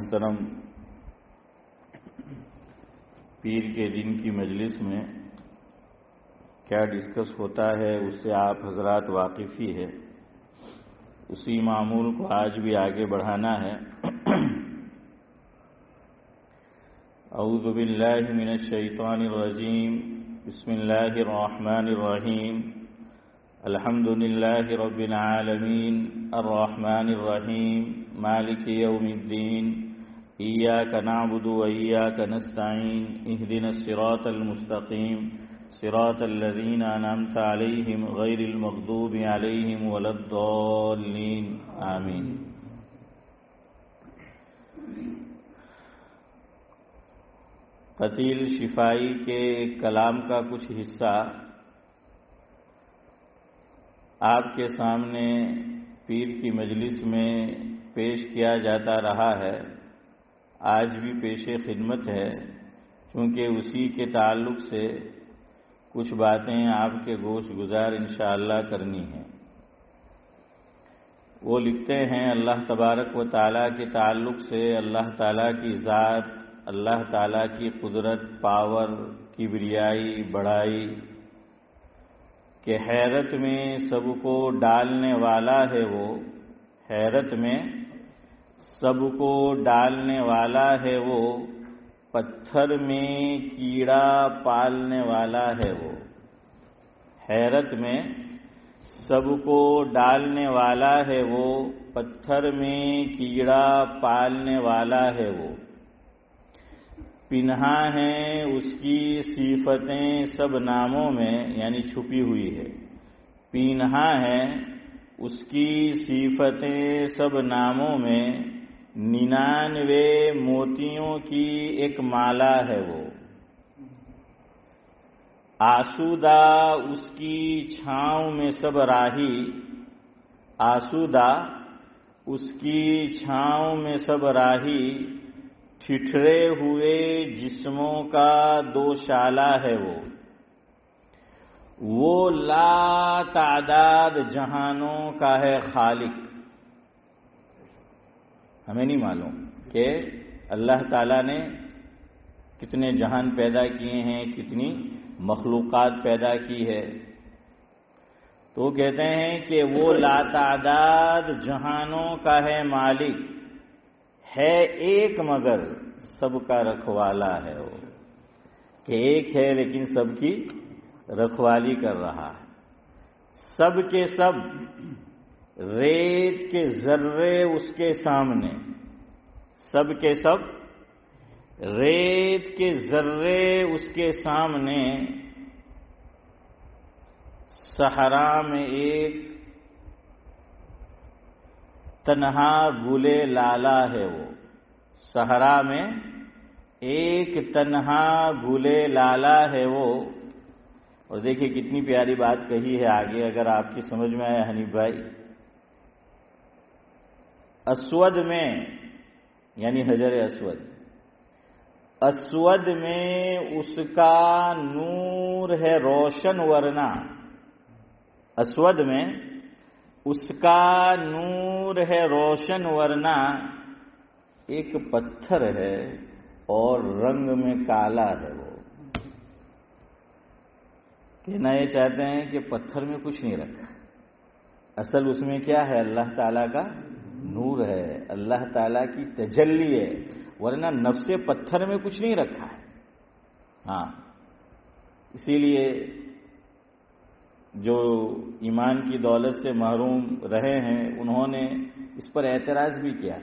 محترم پیر کے دن کی مجلس میں کیا ڈسکس ہوتا ہے اس سے آپ حضرات واقف ہی ہے. اسی معمول کو آج بھی آگے بڑھانا ہے. اعوذ باللہ من الشیطان الرجیم. بسم اللہ الرحمن الرحیم. الحمد للہ رب العالمین الرحمن الرحیم مالک یوم الدین. ایاک نعبد و ایاک نستعین. اہدنا الصراط المستقیم صراط الذین انعمت علیہم غیر المغضوب علیہم ولا الضالین. آمین. قتیل شفائی کے کلام کا کچھ حصہ آپ کے سامنے پیر کی مجلس میں پیش کیا جاتا رہا ہے. آج بھی پیش خدمت ہے چونکہ اسی کے تعلق سے کچھ باتیں آپ کے گوش گزار انشاءاللہ کرنی ہیں. وہ لکھتے ہیں اللہ تبارک و تعالیٰ کے تعلق سے اللہ تعالیٰ کی ذات، اللہ تعالیٰ کی قدرت، پاور، کبریائی، بڑائی کہ حیرت میں سب کو ڈالنے والا ہے. وہ حیرت میں سب کو ڈالنے والا ہے. وہ پتھر میں کیڑا پالنے والا ہے. وہ حیرت میں سب کو ڈالنے والا ہے. وہ پتھر میں کیڑا پالنے والا ہے. وہ پنہا ہیں اس کی صفتیں سب ناموں میں، یعنی چھپی ہوئی ہے. پنہا ہے اس کی صفتیں سب ناموں میں، 99 موتیوں کی ایک مالا ہے. وہ آسودہ اس کی چھاؤں میں سب راہی. آسودہ اس کی چھاؤں میں سب راہی. ٹھٹھرے ہوئے جسموں کا دو شالہ ہے. وہ لا تعداد جہانوں کا ہے خالق. ہمیں نہیں معلوم کہ اللہ تعالیٰ نے کتنے جہان پیدا کیے ہیں، کتنی مخلوقات پیدا کی ہے. تو کہتے ہیں کہ وہ لا تعداد جہانوں کا ہے مالک. ہے ایک مگر سب کا رکھوالا ہے. وہ کہ ایک ہے لیکن سب کی رکھوالی کر رہا ہے. سب کے سب ریت کے ذرے اس کے سامنے. سب کے سب ریت کے ذرے اس کے سامنے. صحرا میں ایک تنہا گلے لالا ہے. وہ صحرا میں ایک تنہا گلے لالا ہے. وہ اور دیکھیے کتنی پیاری بات کہی ہے آگے، اگر آپ کی سمجھ میں آئے حنیف بھائی. اسود میں یعنی حجر اسود، اسود میں اس کا نور ہے روشن ورنہ. اسود میں اس کا نور ہے روشن ورنہ. ایک پتھر ہے اور رنگ میں کالا ہے. وہ کہنا یہ چاہتے ہیں کہ پتھر میں کچھ نہیں رکھا، اصل اس میں کیا ہے؟ اللہ تعالیٰ کا نور ہے، اللہ تعالیٰ کی تجلی ہے، ورنہ نفس پتھر میں کچھ نہیں رکھا ہے. ہاں، اسی لیے جو ایمان کی دولت سے محروم رہے ہیں انہوں نے اس پر اعتراض بھی کیا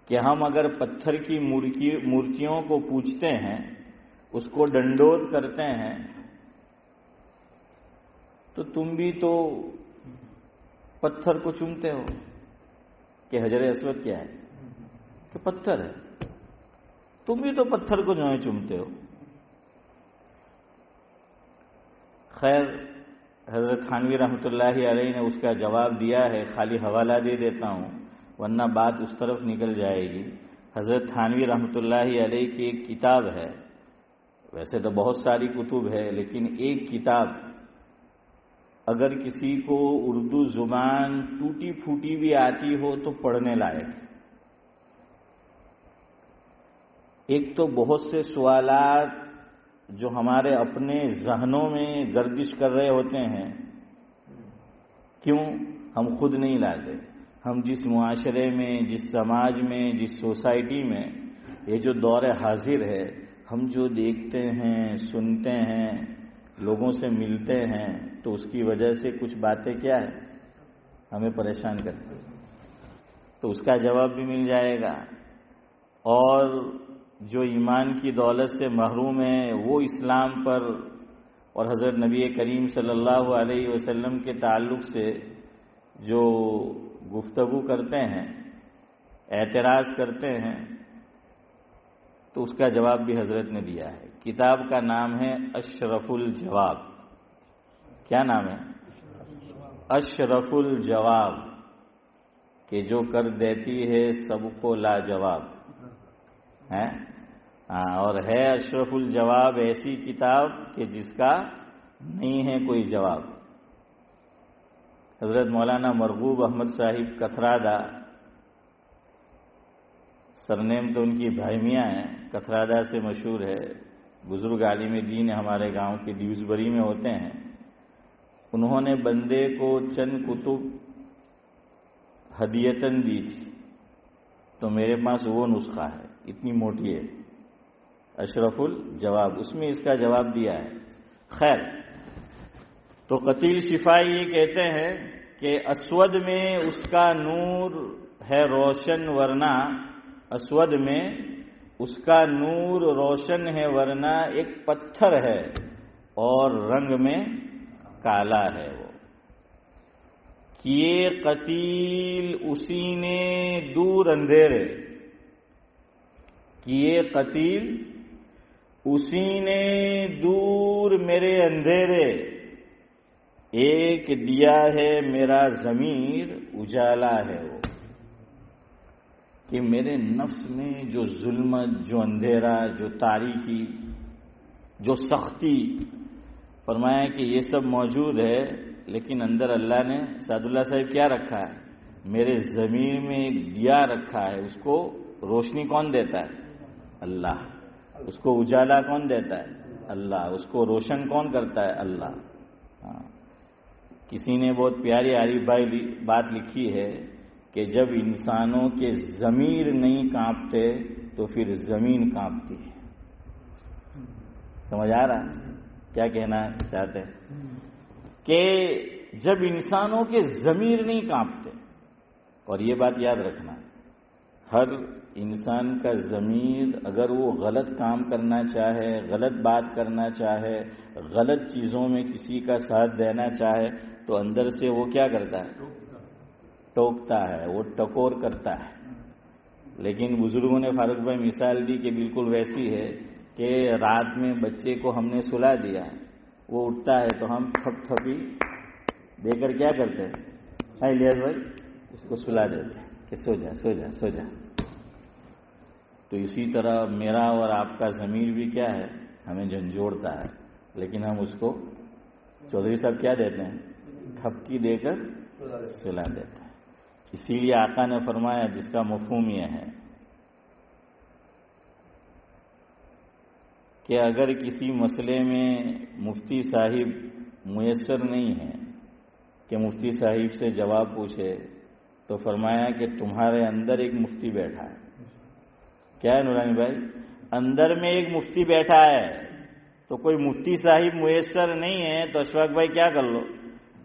کہ ہم اگر پتھر کی مورتیوں کو پوجتے ہیں، اس کو ڈنڈوت کرتے ہیں، تو تم بھی تو پتھر کو چومتے ہو. کہ حجر اسود کیا ہے؟ کہ پتھر ہے. تم بھی تو پتھر کو جو ہے چومتے ہو. خیر، حضرت تھانوی رحمۃ اللہ علیہ نے اس کا جواب دیا ہے. خالی حوالہ دے دیتا ہوں ورنہ بات اس طرف نکل جائے گی. حضرت تھانوی رحمۃ اللہ علیہ کی ایک کتاب ہے، ویسے تو بہت ساری کتب ہے لیکن ایک کتاب اگر کسی کو اردو زبان ٹوٹی پھوٹی بھی آتی ہو تو پڑھنے لائق. ایک تو بہت سے سوالات جو ہمارے اپنے ذہنوں میں گردش کر رہے ہوتے ہیں، کیوں ہم خود نہیں لاتے؟ ہم جس معاشرے میں، جس سماج میں، جس سوسائٹی میں یہ جو دور حاضر ہے، ہم جو دیکھتے ہیں، سنتے ہیں، لوگوں سے ملتے ہیں، تو اس کی وجہ سے کچھ باتیں کیا ہے ہمیں پریشان کرتی ہیں، تو اس کا جواب بھی مل جائے گا۔ اور جو ایمان کی دولت سے محروم ہے وہ اسلام پر اور حضرت نبی کریم صلی اللہ علیہ وسلم کے تعلق سے جو گفتگو کرتے ہیں، اعتراض کرتے ہیں، تو اس کا جواب بھی حضرت نے دیا ہے۔ کتاب کا نام ہے اشرف الجواب۔ کیا نام ہے؟ اشرف الجواب، کہ جو کر دیتی ہے سب کو لاجواب ہے۔ اور ہے اشرف الجواب ایسی کتاب کہ جس کا نہیں ہے کوئی جواب۔ حضرت مولانا مرغوب احمد صاحب کتھرادہ، سرنیم تو ان کی بھائی میاں ہیں، کتھرادہ سے مشہور ہے، بزرگ عالم دین ہمارے گاؤں کے ڈیوزبری میں ہوتے ہیں۔ انہوں نے بندے کو چند کتب ہدیتاً دی تھی، تو میرے پاس وہ نسخہ ہے، اتنی موٹی ہے، اشرف الجواب، اس میں اس کا جواب دیا ہے۔ خیر، تو قتیل شفائی یہ کہتے ہیں کہ اسود میں اس کا نور ہے روشن، ورنہ اسود میں اس کا نور روشن ہے، ورنہ ایک پتھر ہے اور رنگ میں کالا ہے وہ۔ کیے قتیل اسی نے دور اندھیرے، کیے قتیل اسی نے دور میرے اندھیرے، ایک دیا ہے میرا ضمیر اجالا ہے وہ۔ کہ میرے نفس میں جو ظلمت، جو اندھیرا، جو تاریکی، جو سختی، فرمایا کہ یہ سب موجود ہے، لیکن اندر اللہ نے، سعد اللہ صاحب کیا رکھا ہے؟ میرے ضمیر میں ایک دیا رکھا ہے، اس کو روشنی کون دیتا ہے؟ اللہ۔ اس کو اجالا کون دیتا ہے؟ اللہ۔ اس کو روشن کون کرتا ہے؟ اللہ۔ کسی نے بہت پیاری عارف بھائی بات لکھی ہے کہ جب انسانوں کے ضمیر نہیں کانپتے تو پھر زمین کانپتی ہے۔ سمجھ آ رہا ہے کیا کہنا چاہتے ہیں؟ کہ جب انسانوں کے ضمیر نہیں کانپتے، اور یہ بات یاد رکھنا، ہر انسان کا ضمیر اگر وہ غلط کام کرنا چاہے، غلط بات کرنا چاہے، غلط چیزوں میں کسی کا ساتھ دینا چاہے، تو اندر سے وہ کیا کرتا ہے؟ ٹوکتا ہے، وہ ٹکور کرتا ہے۔ لیکن بزرگوں نے فاروق بھائی مثال دی کہ بالکل ویسی ہے کہ رات میں بچے کو ہم نے سلا دیا، وہ اٹھتا ہے تو ہم تھپ تھپی دے کر کیا کرتے ہیں؟ الیاس بھائی اس کو سلا دیتے ہیں کہ سو جا سو جا سو جا۔ تو اسی طرح میرا اور آپ کا ضمیر بھی کیا ہے؟ ہمیں جھنجھوڑتا ہے، لیکن ہم اس کو چودھری صاحب کیا دیتے ہیں؟ تھپکی دے کر سلا دیتے ہیں۔ اسی لیے آقا نے فرمایا، جس کا مفہوم یہ ہے کہ اگر کسی مسئلے میں مفتی صاحب میسر نہیں ہے کہ مفتی صاحب سے جواب پوچھے، تو فرمایا کہ تمہارے اندر ایک مفتی بیٹھا ہے۔ کیا ہے نورانی بھائی؟ اندر میں ایک مفتی بیٹھا ہے، تو کوئی مفتی صاحب میسر نہیں ہے تو اشفاق بھائی کیا کر لو؟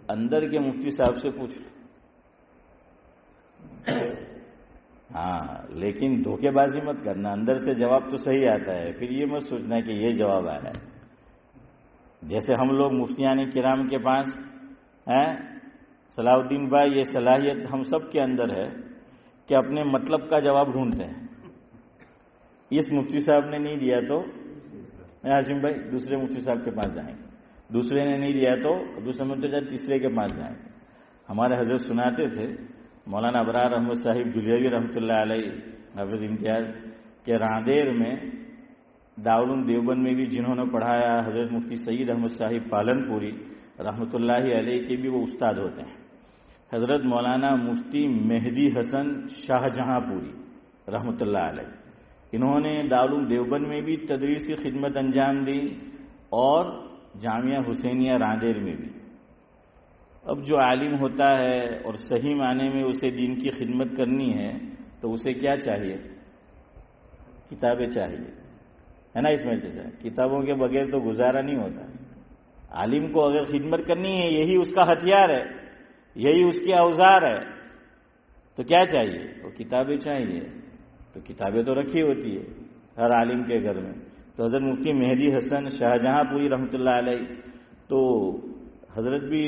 اندر کے مفتی صاحب سے پوچھ لو۔ ہاں، لیکن دھوکے بازی مت کرنا، اندر سے جواب تو صحیح آتا ہے، پھر یہ مت سوچنا کہ یہ جواب آ رہا ہے۔ جیسے ہم لوگ مفتیان کرام کے پاس ہیں، صلاح الدین بھائی، یہ صلاحیت ہم سب کے اندر ہے کہ اپنے مطلب کا جواب ڈھونڈتے ہیں۔ اس مفتی صاحب نے نہیں دیا تو ہاشم بھائی دوسرے مفتی صاحب کے پاس جائیں گے، دوسرے نے نہیں دیا تو دوسرے مفتی صاحب تیسرے کے پاس جائیں گے۔ ہمارے حضرت سناتے تھے، مولانا ابرار احمد صاحب دلیوی رحمۃ اللہ علیہ حافظ امتیاز کے راندیر میں، دارالعلوم دیوبند میں بھی جنہوں نے پڑھایا، حضرت مفتی سعید احمد صاحب پالن پوری رحمۃ اللہ علیہ کے بھی وہ استاد ہوتے ہیں۔ حضرت مولانا مفتی مہدی حسن شاہ جہاں پوری رحمۃ اللہ علیہ، انہوں نے دارالعلوم دیوبند میں بھی تدریسی خدمت انجام دی اور جامعہ حسینیہ راندیر میں بھی۔ اب جو عالم ہوتا ہے اور صحیح معنی میں اسے دین کی خدمت کرنی ہے تو اسے کیا چاہیے؟ کتابیں چاہیے، ہے نا؟ اس میں جیسا کتابوں کے بغیر تو گزارا نہیں ہوتا۔ عالم کو اگر خدمت کرنی ہے، یہی اس کا ہتھیار ہے، یہی اس کے اوزار ہے، تو کیا چاہیے؟ وہ کتابیں چاہیے۔ تو کتابیں تو رکھی ہوتی ہے ہر عالم کے گھر میں۔ تو حضرت مفتی مہدی حسن شاہجہاں پوری رحمۃ اللہ علیہ، تو حضرت بھی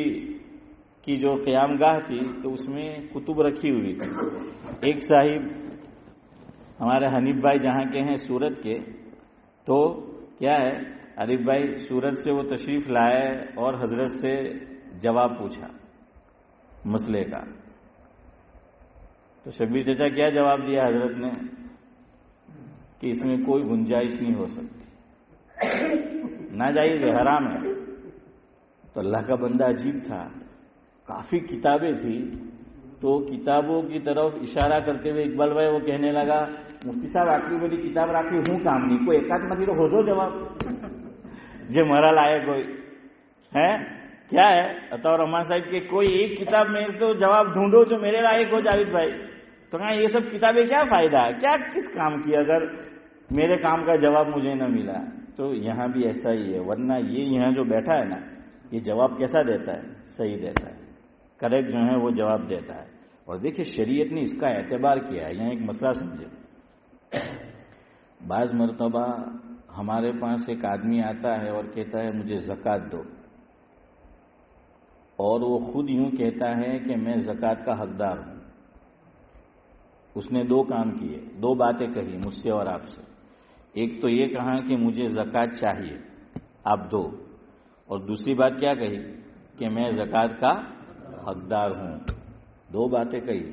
کی جو قیام گاہ تھی تو اس میں کتب رکھی ہوئی تھی۔ ایک صاحب ہمارے حنیف بھائی جہاں کے ہیں سورت کے، تو کیا ہے، عارف بھائی سورت سے وہ تشریف لائے اور حضرت سے جواب پوچھا مسئلے کا۔ تو شبیر چچا کیا جواب دیا حضرت نے کہ اس میں کوئی گنجائش نہیں ہو سکتی، ناجائز ہے، حرام ہے۔ تو اللہ کا بندہ عجیب تھا، کافی کتابیں تھی، تو کتابوں کی طرف اشارہ کرتے ہوئے اقبال بھائی وہ کہنے لگا، مفتی صاحب آٹلی بڑی کتاب راکھی ہوں کام نہیں، کوئی ایک متی تو ہو جو جواب جو مرا لائے کوئی ہے کیا ہے عطا رحمان صاحب کے کوئی ایک کتاب میں تو جواب ڈھونڈو جو میرے لائق ہو جاوید بھائی۔ تو کہا یہ سب کتابیں کیا فائدہ ہے، کیا کس کام کی اگر میرے کام کا جواب مجھے نہ ملا؟ تو یہاں بھی ایسا ہی ہے، ورنہ یہ یہاں جو بیٹھا ہے نا، یہ جواب کیسا دیتا ہے؟ صحیح دیتا ہے، کریکٹ جو ہے وہ جواب دیتا ہے۔ اور دیکھیں شریعت نے اس کا اعتبار کیا ہے۔ یہاں ایک مسئلہ سمجھے، بعض مرتبہ ہمارے پاس ایک آدمی آتا ہے اور کہتا ہے مجھے زکوٰۃ دو، اور وہ خود یوں کہتا ہے کہ میں زکوٰۃ کا حقدار ہوں۔ اس نے دو کام کیے، دو باتیں کہی مجھ سے اور آپ سے۔ ایک تو یہ کہا کہ مجھے زکوٰۃ چاہیے، آپ دو، اور دوسری بات کیا کہی کہ میں زکوٰۃ کا حقدار ہوں۔ دو باتیں کہی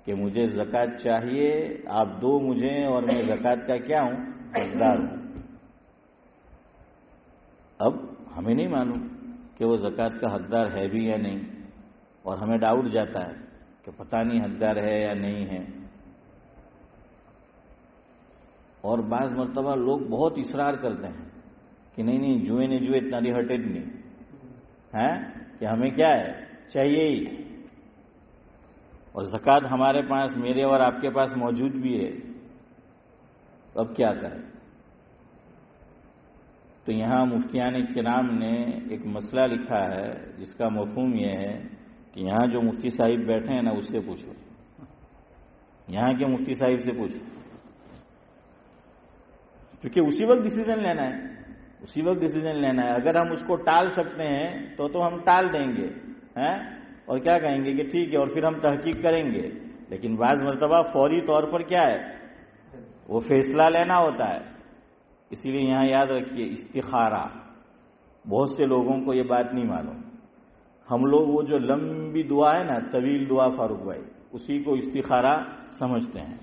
کہ مجھے زکوٰۃ چاہیے، آپ دو مجھے، اور میں زکوٰۃ کا کیا ہوں؟ حقدار ہوں۔ اب ہمیں نہیں معلوم کہ وہ زکوٰۃ کا حقدار ہے بھی یا نہیں، اور ہمیں ڈاؤٹ جاتا ہے کہ پتہ نہیں حقدار ہے یا نہیں ہے۔ اور بعض مرتبہ لوگ بہت اصرار کرتے ہیں کہ نہیں جوئے نے جوئے اتنا ہٹیڈ نہیں ہے کہ ہمیں کیا ہے چاہیے ہی، اور زکوٰۃ ہمارے پاس، میرے اور آپ کے پاس موجود بھی ہے، اب کیا کریں؟ تو یہاں مفتیان کرام نے ایک مسئلہ لکھا ہے جس کا مفہوم یہ ہے کہ یہاں جو مفتی صاحب بیٹھے ہیں نا اس سے پوچھو، یہاں کے مفتی صاحب سے پوچھو، کیونکہ اسی وقت ڈیسیزن لینا ہے، اسی وقت ڈیسیزن لینا ہے۔ اگر ہم اس کو ٹال سکتے ہیں تو ہم ٹال دیں گے ہیں، اور کیا کہیں گے کہ ٹھیک ہے، اور پھر ہم تحقیق کریں گے۔ لیکن بعض مرتبہ فوری طور پر کیا ہے وہ فیصلہ لینا ہوتا ہے۔ اسی لیے یہاں یاد رکھیے استخارہ، بہت سے لوگوں کو یہ بات نہیں معلوم۔ ہم لوگ وہ جو لمبی دعا ہے نا، طویل دعا فاروق بھائی، اسی کو استخارہ سمجھتے ہیں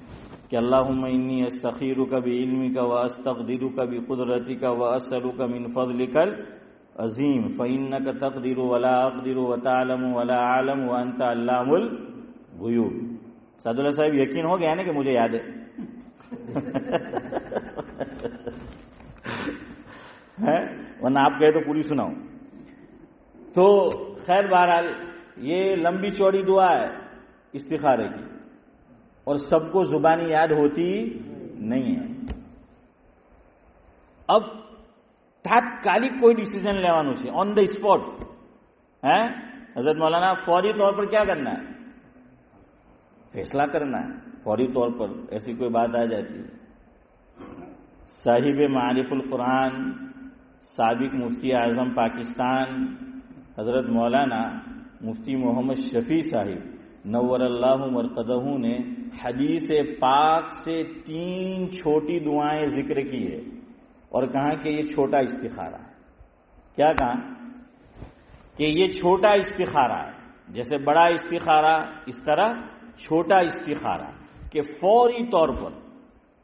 کہ اللہم انی استخیرک بعلمک واستقدرک بقدرتک واسألک من فضلک العظیم فإنک تقدر ولا اقدر وتعلم ولا اعلم وانت علام الغیوب۔ سعد اللہ صاحب یقین ہو گیا نا کہ مجھے یاد ہے ورنہ آپ کہے تو پوری سناؤں۔ تو خیر بہرحال یہ لمبی چوڑی دعا ہے استخارے کی، اور سب کو زبانی یاد ہوتی نہیں ہے۔ اب تاتکالک کوئی ڈیسیزن لیوانو ہے، آن دا اسپاٹ ہے حضرت مولانا، فوری طور پر کیا کرنا ہے؟ فیصلہ کرنا ہے فوری طور پر۔ ایسی کوئی بات آ جاتی ہے۔ صاحب معارف القرآن، سابق مفتی اعظم پاکستان حضرت مولانا مفتی محمد شفیع صاحب نور اللہ مرقدہ نے حدیث پاک سے 3 چھوٹی دعائیں ذکر کی ہے، اور کہا کہ یہ چھوٹا استخارہ ہے۔ کیا کہا کہ یہ چھوٹا استخارہ ہے، جیسے بڑا استخارہ اس طرح چھوٹا استخارہ، کہ فوری طور پر۔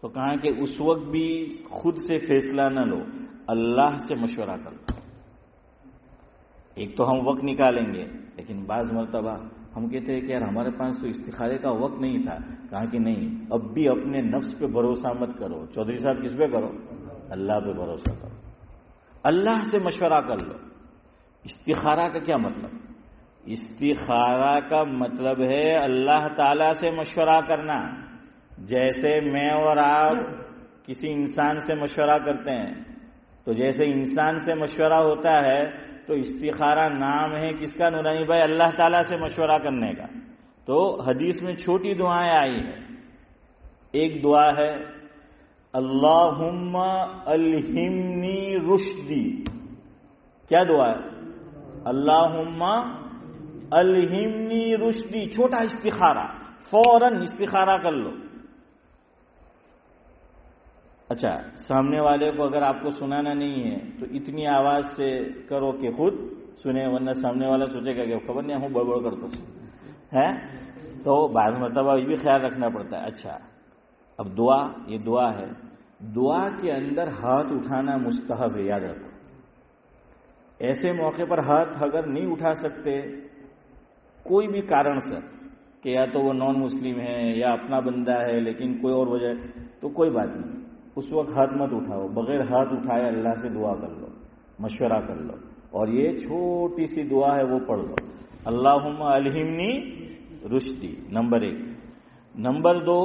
تو کہا کہ اس وقت بھی خود سے فیصلہ نہ لو، اللہ سے مشورہ کرو۔ ایک تو ہم وقت نکالیں گے، لیکن بعض مرتبہ ہم کہتے ہیں کہ یار ہمارے پاس تو استخارے کا وقت نہیں تھا. کہا کہ نہیں، اب بھی اپنے نفس پہ بھروسہ مت کرو. چودھری صاحب کس پہ کرو؟ اللہ پہ بھروسہ کرو، اللہ سے مشورہ کر لو. استخارہ کا کیا مطلب؟ استخارہ کا مطلب ہے اللہ تعالی سے مشورہ کرنا. جیسے میں اور آپ کسی انسان سے مشورہ کرتے ہیں، تو جیسے انسان سے مشورہ ہوتا ہے تو استخارہ نام ہے کس کا نورانی بھائی؟ اللہ تعالیٰ سے مشورہ کرنے کا. تو حدیث میں چھوٹی دعائیں آئی ہیں. ایک دعا ہے اللہم الہمنی رشدی. کیا دعا ہے؟ اللہم الہمنی رشدی. چھوٹا استخارہ، فوراً استخارہ کر لو. اچھا، سامنے والے کو اگر آپ کو سنانا نہیں ہے تو اتنی آواز سے کرو کہ خود سنے، ورنہ سامنے والا سوچے گا کہ خبر نہیں ہوں بڑبڑ کرتا ہے. تو بعض مرتبہ یہ بھی خیال رکھنا پڑتا ہے. اچھا، اب دعا، یہ دعا ہے. دعا کے اندر ہاتھ اٹھانا مستحب ہے، یاد رکھو. ایسے موقع پر ہاتھ اگر نہیں اٹھا سکتے کوئی بھی کارن سے، کہ یا تو وہ نان مسلم ہے یا اپنا بندہ ہے لیکن کوئی اور وجہ، تو کوئی بات نہیں، اس وقت ہاتھ مت اٹھاؤ. بغیر ہاتھ اٹھائے اللہ سے دعا کر لو، مشورہ کر لو. اور یہ چھوٹی سی دعا ہے وہ پڑھ لو. اللہم الہمنی رشدی، نمبر 1. نمبر 2،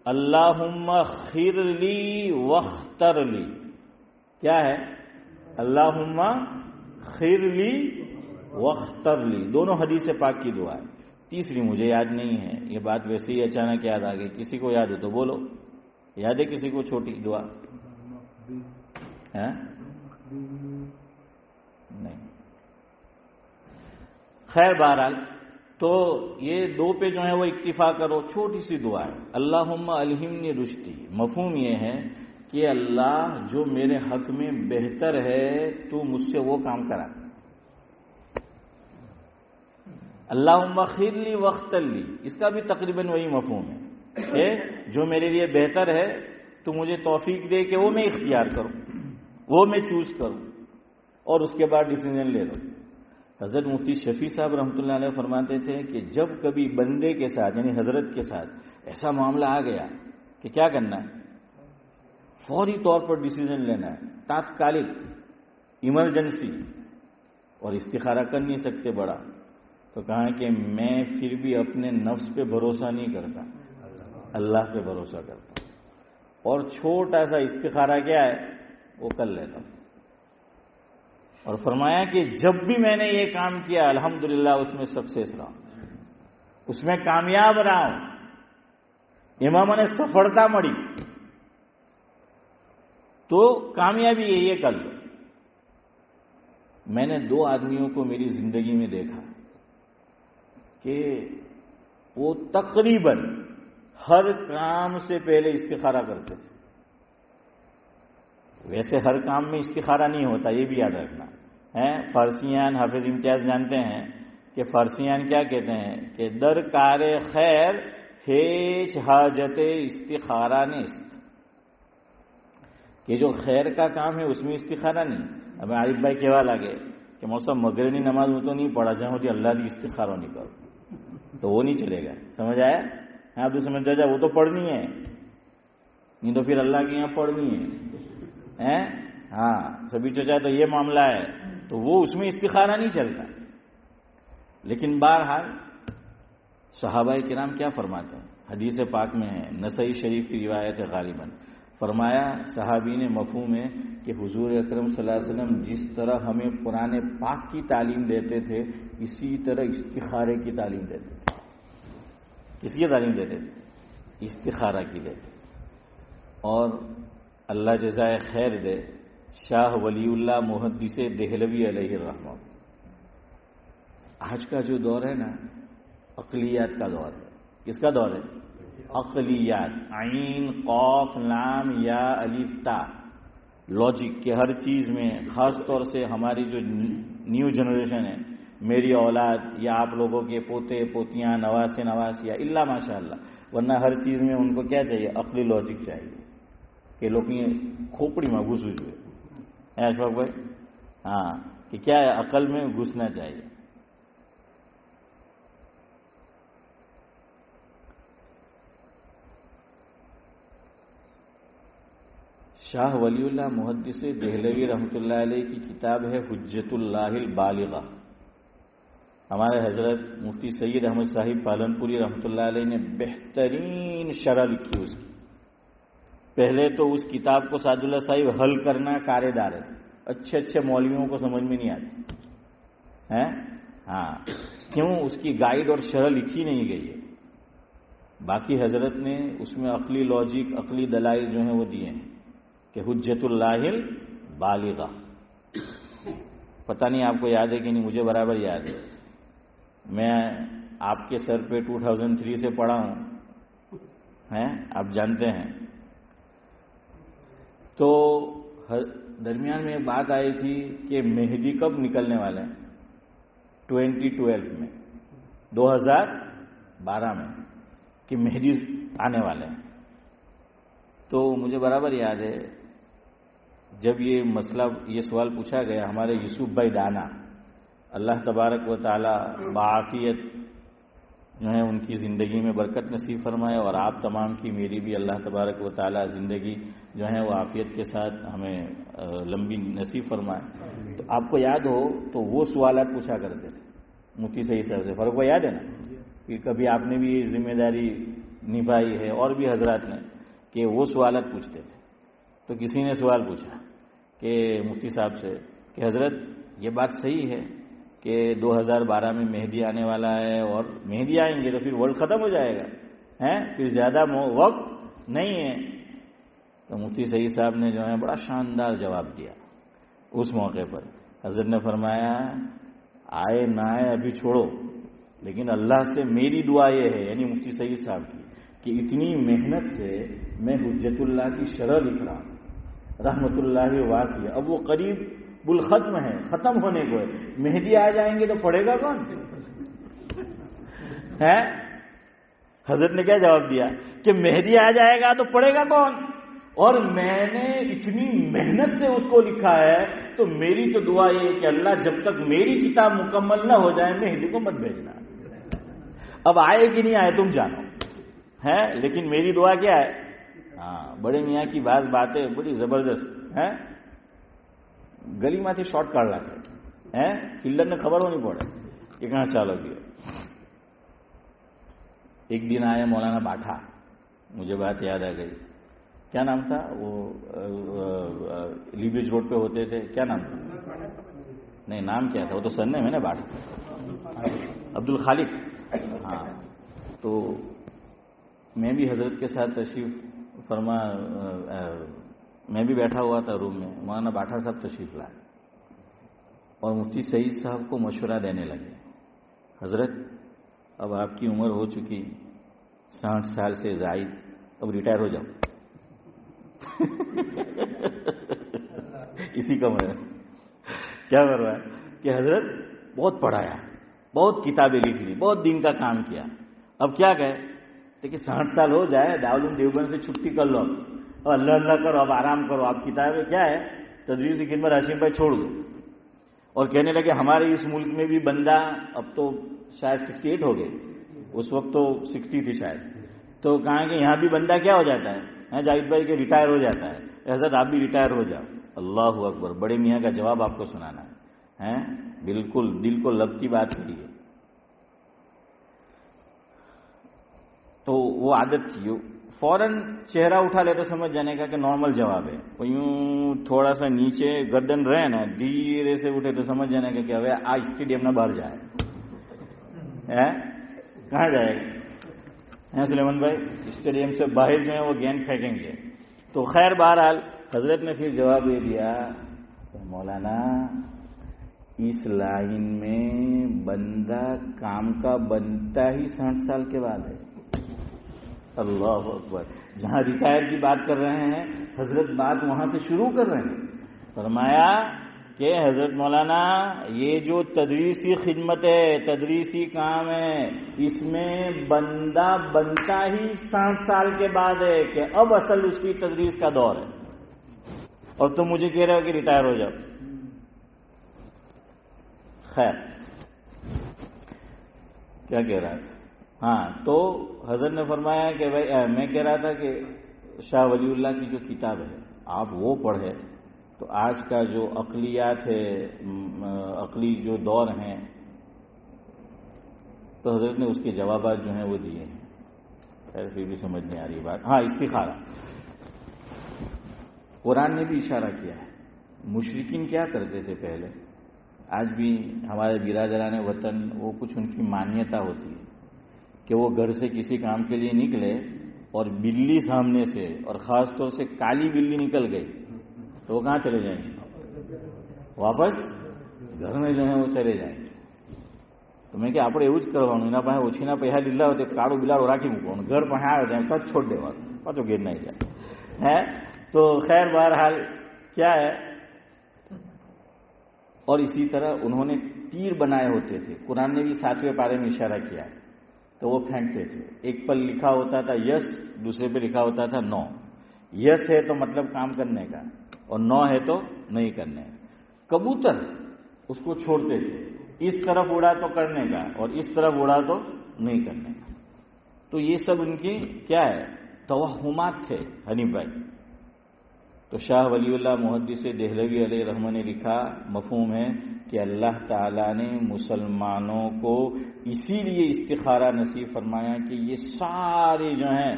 اللہم خیر لی واختر لی. کیا ہے؟ اللہم خیر لی واختر لی. دونوں حدیث پاک کی دعا ہے. تیسری مجھے یاد نہیں ہے، یہ بات ویسے ہی اچانک یاد آ گئی. کسی کو یاد ہے تو بولو. یاد ہے کسی کو چھوٹی دعا؟ نہیں. خیر، بہرحال تو یہ 2 پہ جو ہے وہ اکتفا کرو. چھوٹی سی دعا ہے اللہم الہمنی رشدی. مفہوم یہ ہے کہ اللہ جو میرے حق میں بہتر ہے تو مجھ سے وہ کام کرا. اللہم خیر لی واختر لی، اس کا بھی تقریباً وہی مفہوم ہے کہ جو میرے لیے بہتر ہے تو مجھے توفیق دے کہ وہ میں اختیار کروں، وہ میں چوز کروں، اور اس کے بعد ڈیسیژن لے لوں. حضرت مفتی شفیع صاحب رحمۃ اللہ علیہ فرماتے تھے کہ جب کبھی بندے کے ساتھ یعنی حضرت کے ساتھ ایسا معاملہ آ گیا کہ کیا کرنا ہے، فوری طور پر ڈیسیژن لینا ہے، تاتکالک، ایمرجنسی، اور استخارہ کر نہیں سکتے بڑا، تو کہا کہ میں پھر بھی اپنے نفس پہ بھروسہ نہیں کرتا، اللہ پہ بھروسہ کرتا ہوں، اور چھوٹا سا استخارہ کیا ہے وہ کر لیتا ہوں. اور فرمایا کہ جب بھی میں نے یہ کام کیا الحمدللہ اس میں سکسیس رہا ہوں، اس میں کامیاب رہا ہوں، امام نے سفلتا مڑی. تو کامیابی یہ کر لو. میں نے 2 آدمیوں کو میری زندگی میں دیکھا کہ وہ تقریباً ہر کام سے پہلے استخارہ کرتے تھے. ویسے ہر کام میں استخارہ نہیں ہوتا، یہ بھی یاد رکھنا ہے. فارسیان، حافظ امتیاز جانتے ہیں کہ فارسیان کیا کہتے ہیں کہ درکار خیر ہیچ حاجت استخارہ نیست، کہ جو خیر کا کام ہے اس میں استخارہ نہیں. اب عارف بھائی کہوا لگے کہ موسم مغربی نماز وہ تو نہیں پڑھا جائے ہوتی اللہ کی استخارہ نہیں کرو، تو وہ نہیں چلے گا. سمجھ آیا؟ آپ تو سمجھ جا وہ تو پڑھنی ہے، نہیں تو پھر اللہ کے یہاں پڑھنی ہے. ہاں سبھی چچا تو یہ معاملہ ہے، تو وہ اس میں استخارہ نہیں چلتا. لیکن بہرحال صحابہ کرام کیا فرماتے ہیں؟ حدیث پاک میں ہے، نسائی شریف کی روایت ہے غالباً. فرمایا صحابی نے مفہوم ہے کہ حضور اکرم صلی اللہ علیہ وسلم جس طرح ہمیں قرآن پاک کی تعلیم دیتے تھے اسی طرح استخارے کی تعلیم دیتے تھے. کس کی تعلیم دیتے تھے؟ استخارہ کی دیتے. اور اللہ جزائے خیر دے شاہ ولی اللہ محدث دہلوی علیہ الرحمہ، آج کا جو دور ہے نا عقلیات کا دور ہے. کس کا دور ہے؟ عقلیات. عین قاف لام یا الف تا، لاجک کے ہر چیز میں، خاص طور سے ہماری جو نیو جنریشن ہے، میری اولاد یا آپ لوگوں کے پوتے پوتیاں نواسے نواسیاں اللہ ماشاء اللہ، ورنہ ہر چیز میں ان کو کیا چاہیے؟ عقلی لاجک چاہیے کہ لوگ کھوپڑی میں گھس ہوئے. اشفاق بھائی ہاں کہ کیا ہے عقل میں گھسنا چاہیے. شاہ ولی اللہ محدث دہلوی رحمۃ اللہ علیہ کی کتاب ہے حجت اللہ البالغہ. ہمارے حضرت مفتی سید احمد صاحب پالنپوری رحمۃ اللہ علیہ نے بہترین شرح لکھی اس کی. پہلے تو اس کتاب کو سعد اللہ صاحب حل کرنا کارے دار ہے، اچھے اچھے مولویوں کو سمجھ میں نہیں آتی ہے. ہاں، کیوں؟ اس کی گائیڈ اور شرح لکھی نہیں گئی ہے. باقی حضرت نے اس میں عقلی لاجک، عقلی دلائل جو ہیں وہ دیے ہیں کہ حجت اللہ البالغہ. پتہ نہیں آپ کو یاد ہے کہ نہیں، مجھے برابر یاد ہے. میں آپ کے سر پہ 2003 سے پڑھا ہوں، ہیں آپ جانتے ہیں. تو درمیان میں بات آئی تھی کہ مہدی کب نکلنے والے ہیں؟ 2012 میں، 2012 میں کہ مہدی آنے والے ہیں. تو مجھے برابر یاد ہے جب یہ مسئلہ، یہ سوال پوچھا گیا، ہمارے یوسف بھائی دانا اللہ تبارک و تعالی بعافیت جو ہے ان کی زندگی میں برکت نصیب فرمائے، اور آپ تمام کی، میری بھی اللہ تبارک و تعالی زندگی جو ہے وہ عافیت کے ساتھ ہمیں لمبی نصیب فرمائے. تو آپ کو یاد ہو تو وہ سوالات پوچھا کرتے تھے مفتی صحیح صاحب سے. فرق کو یاد ہے نا کہ کبھی آپ نے بھی یہ ذمہ داری نبھائی ہے اور بھی حضرات نے کہ وہ سوالات پوچھتے تھے. تو کسی نے سوال پوچھا کہ مفتی صاحب سے کہ حضرت یہ بات صحیح ہے کہ 2012 میں مہدی آنے والا ہے، اور مہدی آئیں گے تو پھر ورلڈ ختم ہو جائے گا، پھر زیادہ وقت نہیں ہے. تو مفتی سعید صاحب نے جو ہے بڑا شاندار جواب دیا اس موقع پر. حضرت نے فرمایا آئے نہ آئے ابھی چھوڑو، لیکن اللہ سے میری دعا یہ ہے، یعنی مفتی سعید صاحب کی، کہ اتنی محنت سے میں حجت اللہ کی شرح لکھ رہا ہوں، رحمت اللہ واسع. اب وہ قریب بالختم ہے، ختم ہونے کو ہے. مہدی آ جائیں گے تو پڑھے گا کون؟ ہے حضرت نے کیا جواب دیا کہ مہدی آ جائے گا تو پڑھے گا کون؟ اور میں نے اتنی محنت سے اس کو لکھا ہے، تو میری تو دعا یہ ہے کہ اللہ جب تک میری کتاب مکمل نہ ہو جائے مہدی کو مت بھیجنا. اب آئے کہ نہیں آئے تم جانو، ہے لیکن میری دعا کیا ہے؟ ہاں، بڑے میاں کی بعض باتیں بڑی زبردست ہیں. گلی میں تھی شارٹ کاٹ لاتے ہیں، فیلڈر نے خبر ہونی پڑے کہ کہاں چالو گیا. ایک دن آیا مولانا باٹھا، مجھے بات یاد آ گئی. کیا نام تھا وہ لیبریج روڈ پہ ہوتے تھے، کیا نام تھا؟ نہیں نام کیا تھا، وہ تو سرنے میں نا باٹھا، عبد الخالق. ہاں، تو میں بھی حضرت کے ساتھ تشریف فرما، میں بھی بیٹھا ہوا تھا روم میں. مولانا باٹھا صاحب تشریف لائے اور مفتی سعید صاحب کو مشورہ دینے لگے. حضرت اب آپ کی عمر ہو چکی 60 سال سے زائد، اب ریٹائر ہو جاؤ. اسی کمرے میں کیا کر رہا ہے کہ حضرت بہت پڑھایا، بہت کتابیں لکھ لی، بہت دین کا کام کیا، اب کیا کہے؟ دیکھیے 60 سال ہو جائے، دارالعلوم دیوبند سے چھٹی کر لو اور اللہ اللہ کرو، اب آرام کرو. آپ کتابیں کیا ہے، تدریسی خدمت ہاشم بھائی چھوڑ دو. اور کہنے لگے ہمارے اس ملک میں بھی بندہ، اب تو شاید 68 ہو گئے، اس وقت تو 60 تھی شاید، تو کہا کہ یہاں بھی بندہ کیا ہو جاتا ہے جاوید بھائی کے ریٹائر ہو جاتا ہے. حضرت آپ بھی ریٹائر ہو جاؤ. اللہ اکبر، بڑے میاں کا جواب آپ کو سنانا ہے. بالکل دل کو لگتی بات کہی ہے. تو وہ عادت تھی، فوراً چہرہ اٹھا لے تو سمجھ جانے کا کہ نارمل جواب ہے. وہ یوں تھوڑا سا نیچے گردن رہے نا، دھیرے سے اٹھے تو سمجھ جانے کا کہ اب آج اسٹیڈیم نہ باہر جائے. کہاں جائے گا سلیمان بھائی؟ اسٹیڈیم سے باہر جو ہے وہ گیند پھینکیں گے. تو خیر بہرحال حضرت نے پھر جواب دے دیا مولانا اس لائن میں بندہ کام کا بنتا ہی 60 سال کے بعد ہے. اللہ اکبر، جہاں ریٹائر کی بات کر رہے ہیں حضرت بات وہاں سے شروع کر رہے ہیں. فرمایا کہ حضرت مولانا یہ جو تدریسی خدمت ہے، تدریسی کام ہے، اس میں بندہ بنتا ہی 60 سال کے بعد ہے کہ اب اصل اس کی تدریس کا دور ہے، اور تم مجھے کہہ رہے ہو کہ ریٹائر ہو جاؤ. خیر کیا کہہ رہا تھا؟ ہاں، تو حضرت نے فرمایا کہ بھائی میں کہہ رہا تھا کہ شاہ ولی اللہ کی جو کتاب ہے آپ وہ پڑھیں تو آج کا جو عقلیات ہے، عقلی جو دور ہیں، تو حضرت نے اس کے جوابات جو ہیں وہ دیے ہیں. خیر پھر بھی سمجھ نہیں آ رہی بات. ہاں، استخارہ قرآن نے بھی اشارہ کیا ہے. مشرکین کیا کرتے تھے پہلے، آج بھی ہمارے برادران وطن وہ کچھ ان کی مانیتا ہوتی ہے کہ وہ گھر سے کسی کام کے لیے نکلے اور بلی سامنے سے، اور خاص طور سے کالی بلی نکل گئی تو وہ کہاں چلے جائیں گے؟ واپس گھر میں جو ہے وہ چلے جائیں گے. તો મેં કે આપણે એવું જ કરવાનું, એના પાસે ઓછીના પૈસા લીધા હોય તો કાળું બિલાડું રાખી મૂકવાનું, ઘર પાસે આવે ત્યાં તો છોડ દેવાનું, પાછો ઘેર નહીં જાય ہے. تو خیر بہرحال کیا ہے. اور اسی طرح انہوں نے تیر بنائے ہوتے تھے. قرآن نے بھی 7ویں پارے میں اشارہ کیا ہے. تو وہ پھینکتے تھے. ایک پر لکھا ہوتا تھا یس، دوسرے پہ لکھا ہوتا تھا نو. یس ہے تو مطلب کام کرنے کا، اور نو ہے تو نہیں کرنے کا. کبوتر اس کو چھوڑتے تھے، اس طرف اڑا تو کرنے کا اور اس طرف اڑا تو نہیں کرنے کا. تو یہ سب ان کی کیا ہے، توہمات تھے حنیف بھائی. تو شاہ ولی اللہ محدث دہلوی علیہ رحمہ نے لکھا، مفہوم ہے کہ اللہ تعالیٰ نے مسلمانوں کو اسی لیے استخارہ نصیب فرمایا کہ یہ سارے جو ہیں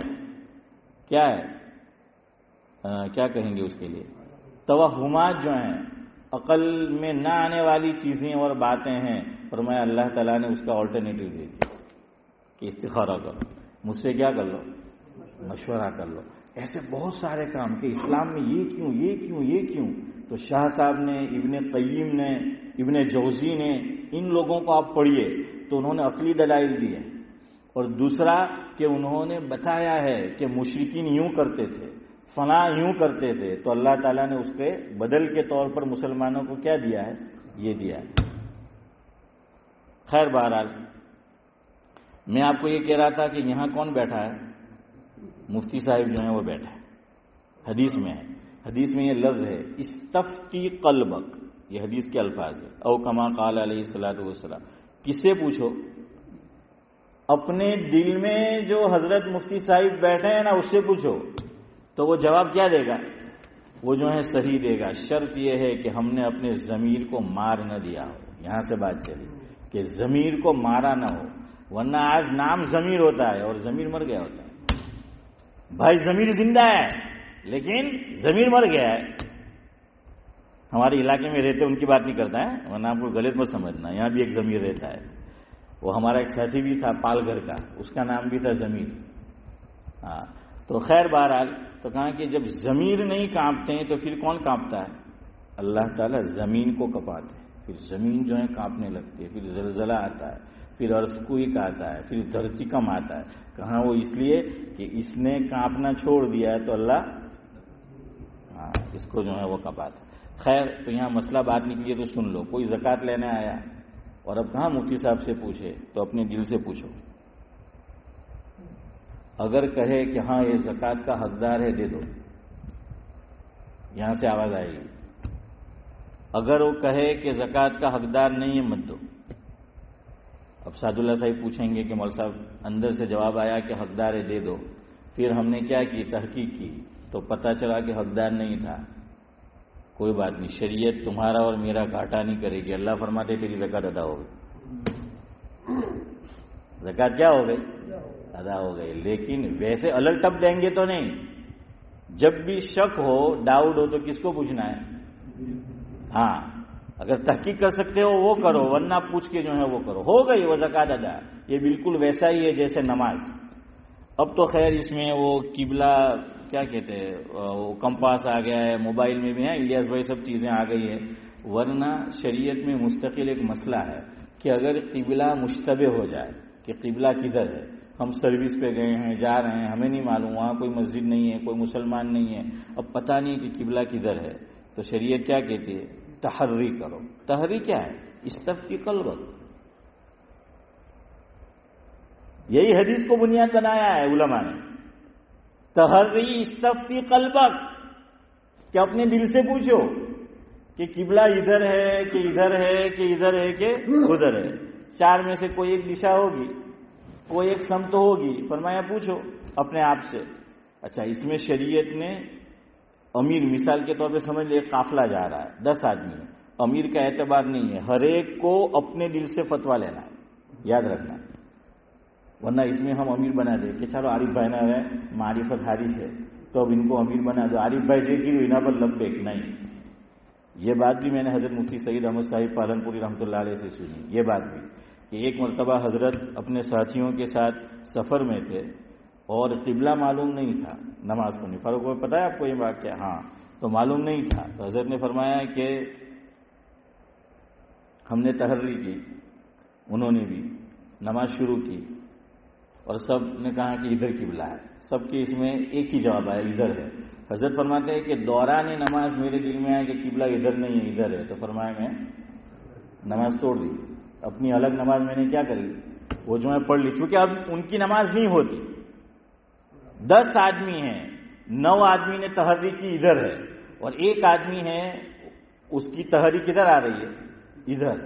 کیا ہے، کیا کہیں گے اس کے لیے، توہمات جو ہیں، عقل میں نہ آنے والی چیزیں اور باتیں ہیں، فرمایا اللہ تعالیٰ نے اس کا آلٹرنیٹو دے دیا کہ استخارہ کرو، مجھ سے کیا کر لو، مشورہ کر لو. ایسے بہت سارے کام کہ اسلام میں یہ کیوں، یہ کیوں، یہ کیوں. تو شاہ صاحب نے، ابن قیم نے، ابن جوزی نے، ان لوگوں کو آپ پڑھیے تو انہوں نے عقلی دلائل دیے. اور دوسرا کہ انہوں نے بتایا ہے کہ مشرکین یوں کرتے تھے، فلاں یوں کرتے تھے، تو اللہ تعالیٰ نے اس کے بدل کے طور پر مسلمانوں کو کیا دیا ہے، یہ دیا ہے. خیر بہرحال میں آپ کو یہ کہہ رہا تھا کہ یہاں کون بیٹھا ہے، مفتی صاحب جو ہیں وہ بیٹھے ہیں. حدیث میں ہے، حدیث میں یہ لفظ ہے استفتی قلبک، یہ حدیث کے الفاظ ہے. او کما قال علیہ الصلوۃ والسلام. کس سے پوچھو؟ اپنے دل میں جو حضرت مفتی صاحب بیٹھے ہیں نا اس سے پوچھو تو وہ جواب کیا دے گا، وہ جو ہے صحیح دے گا. شرط یہ ہے کہ ہم نے اپنے ضمیر کو مار نہ دیا ہو. یہاں سے بات چلی کہ ضمیر کو مارا نہ ہو، ورنہ آج نام ضمیر ہوتا ہے اور ضمیر مر گیا ہوتا ہے. بھائی ضمیر زندہ ہے لیکن ضمیر مر گیا ہے. ہمارے علاقے میں رہتے ان کی بات نہیں کرتا ہے، ورنہ آپ کو غلط مت سمجھنا، یہاں بھی ایک ضمیر رہتا ہے. وہ ہمارا ایک ساتھی بھی تھا پال گھر کا، اس کا نام بھی تھا ضمیر. ہاں تو خیر بہرحال تو کہا کہ جب ضمیر نہیں کانپتے ہیں تو پھر کون کانپتا ہے؟ اللہ تعالیٰ زمین کو کپاتے ہیں، پھر زمین جو ہے کانپنے لگتی ہے، پھر زلزلہ آتا ہے، پھر ارتھکوئک آتا ہے، پھر دھرتیکم آتا ہے. کہاں وہ اس لیے کہ اس نے کانپنا چھوڑ دیا ہے تو اللہ اس کو جو ہے وہ کپاتا ہے. خیر تو یہاں مسئلہ بات نکلی تو سن لو. کوئی زکوٰۃ لینے آیا اور اب کہاں مفتی صاحب سے پوچھے تو اپنے دل سے پوچھو. اگر کہے کہ ہاں یہ زکوٰۃ کا حقدار ہے دے دو، یہاں سے آواز آئے گی. اگر وہ کہے کہ زکوٰۃ کا حقدار نہیں ہے مت دو. اب سعد اللہ صاحب پوچھیں گے کہ مول صاحب اندر سے جواب آیا کہ حقدار ہے دے دو، پھر ہم نے کیا کی، تحقیق کی تو پتہ چلا کہ حقدار نہیں تھا. کوئی بات نہیں، شریعت تمہارا اور میرا گھاٹا نہیں کرے گی. اللہ فرماتے تیری زکوٰۃ ادا ہو گئی. زکوٰۃ کیا ہو گئی، ادا ہو گئی. لیکن ویسے الگ ٹپ دیں گے تو نہیں. جب بھی شک ہو، ڈاؤٹ ہو تو کس کو پوچھنا ہے؟ ہاں اگر تحقیق کر سکتے ہو وہ کرو، ورنہ پوچھ کے جو ہے وہ کرو. ہو گئی وہ زکوٰۃ ادا. یہ بالکل ویسا ہی ہے جیسے نماز. اب تو خیر اس میں وہ قبلہ کیا کہتے ہیں، وہ کمپاس آ گیا ہے، موبائل میں بھی ہے، الیاس بھائی سب چیزیں آ گئی ہے. ورنہ شریعت میں مستقل ایک مسئلہ ہے کہ اگر قبلہ مشتبہ ہو جائے کہ قبلہ کدھر ہے، ہم سروس پہ گئے ہیں، جا رہے ہیں، ہمیں نہیں معلوم، وہاں کوئی مسجد نہیں ہے، کوئی مسلمان نہیں ہے، اب پتہ نہیں کہ قبلہ کدھر ہے، تو شریعت کیا کہتی ہے؟ تحری کرو. تحری کیا ہے؟ استفتی قلبک. یہی حدیث کو بنیاد بنایا ہے علماء نے. تحری استفتی قلبک کہ اپنے دل سے پوچھو کہ قبلہ ادھر ہے کہ ادھر ہے کہ ادھر ہے کہ ادھر ہے. چار میں سے کوئی ایک دشا ہوگی، کوئی ایک سمت ہوگی. فرمایا پوچھو اپنے آپ سے. اچھا، اس میں شریعت نے امیر، مثال کے طور پہ سمجھ لے قافلہ جا رہا ہے، 10 آدمی ہے، امیر کا اعتبار نہیں ہے، ہر ایک کو اپنے دل سے فتویٰ لینا ہے، یاد رکھنا، ورنہ اس میں ہم امیر بنا دیں کہ چلو عارف بھائی نہ ہے معرفت حارث ہے تو اب ان کو امیر بنا دو، عارف بھائی جی کی انہاں پر لبیک نہیں. یہ بات بھی میں نے حضرت مفتی سعید احمد صاحب پالنپوری رحمۃ اللہ علیہ سے سنی، یہ بات بھی کہ ایک مرتبہ حضرت اپنے ساتھیوں کے ساتھ سفر میں تھے اور قبلہ معلوم نہیں تھا نماز پڑھنے. فاروق کو پتا ہے آپ کو یہ واقعہ؟ ہاں. تو معلوم نہیں تھا تو حضرت نے فرمایا کہ ہم نے تحری کی، انہوں نے بھی نماز شروع کی اور سب نے کہا کہ ادھر قبلہ ہے، سب کے اس میں ایک ہی جواب آیا ادھر ہے. حضرت فرماتے ہیں کہ دوران نماز میرے دل میں آیا کہ قبلہ ادھر نہیں ہے ادھر ہے، تو فرمایا میں نماز توڑ دی، اپنی الگ نماز میں نے کیا کری، وہ جو ہے پڑھ لی، چونکہ اب ان کی نماز نہیں ہوتی. 10 آدمی ہیں، 9 آدمی نے تحری کی ادھر ہے اور ایک آدمی ہے اس کی تحری کدھر آ رہی ہے، ادھر.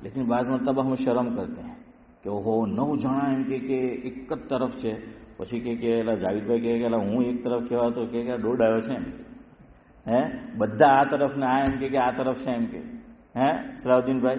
لیکن بعض مرتبہ ہم شرم کرتے ہیں کہ وہ 9 જણા એમ કે એક જ તરફ છે, પછી કે જાવીદભાઈ કહે કે હું એક તરફ કહેવા તો કે દોઢ આવ્યો છે એમ હે, બધા આ તરફ ને આ એમ કે આ તરફ છે એમ કે હે સલાઉદ્દીન ભાઈ.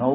9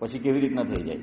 પછી કેવી રીતના થઈ જાય?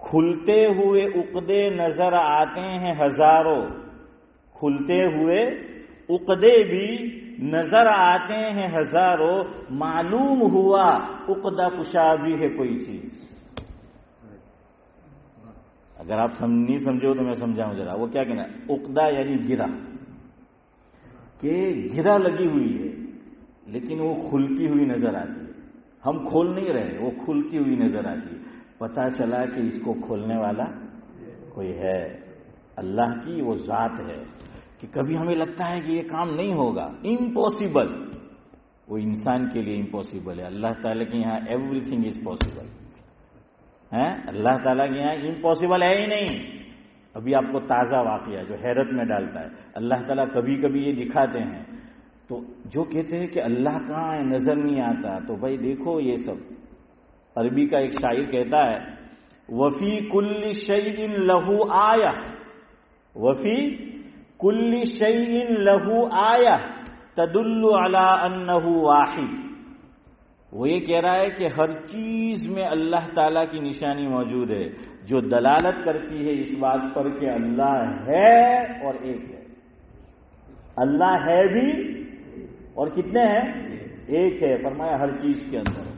کھلتے ہوئے عقدے نظر آتے ہیں ہزاروں، کھلتے ہوئے عقدے بھی نظر آتے ہیں ہزاروں، معلوم ہوا عقدہ کشا بھی ہے کوئی چیز۔ اگر آپ نہیں سمجھے ہو تو میں سمجھاؤں ذرا، وہ کیا کہنا ہے؟ عقدہ یعنی گرہ، کہ گرہ لگی ہوئی ہے لیکن وہ کھلتی ہوئی نظر آتی ہے، ہم کھول نہیں رہے، وہ کھلتی ہوئی نظر آتی ہے، پتہ چلا کہ اس کو کھولنے والا کوئی ہے، اللہ کی وہ ذات ہے۔ کہ کبھی ہمیں لگتا ہے کہ یہ کام نہیں ہوگا، امپاسبل، وہ انسان کے لیے امپاسبل ہے، اللہ تعالیٰ کے یہاں ایوری تھنگ از پاسبل ہے، اللہ تعالیٰ کے یہاں امپاسبل ہے ہی نہیں۔ ابھی آپ کو تازہ واقعہ جو حیرت میں ڈالتا ہے، اللہ تعالیٰ کبھی کبھی یہ دکھاتے ہیں تو جو کہتے ہیں کہ اللہ کہاں ہے نظر نہیں آتا، تو بھائی دیکھو یہ سب، عربی کا ایک شاعر کہتا ہے وفی کل شیء لہو آیہ، وفی کل شیء لہو آیہ تدل علی انہ واحد۔ وہ یہ کہہ رہا ہے کہ ہر چیز میں اللہ تعالیٰ کی نشانی موجود ہے جو دلالت کرتی ہے اس بات پر کہ اللہ ہے اور ایک ہے، اللہ ہے بھی اور کتنے ہیں؟ ایک ہے، فرمایا ہر چیز کے اندر۔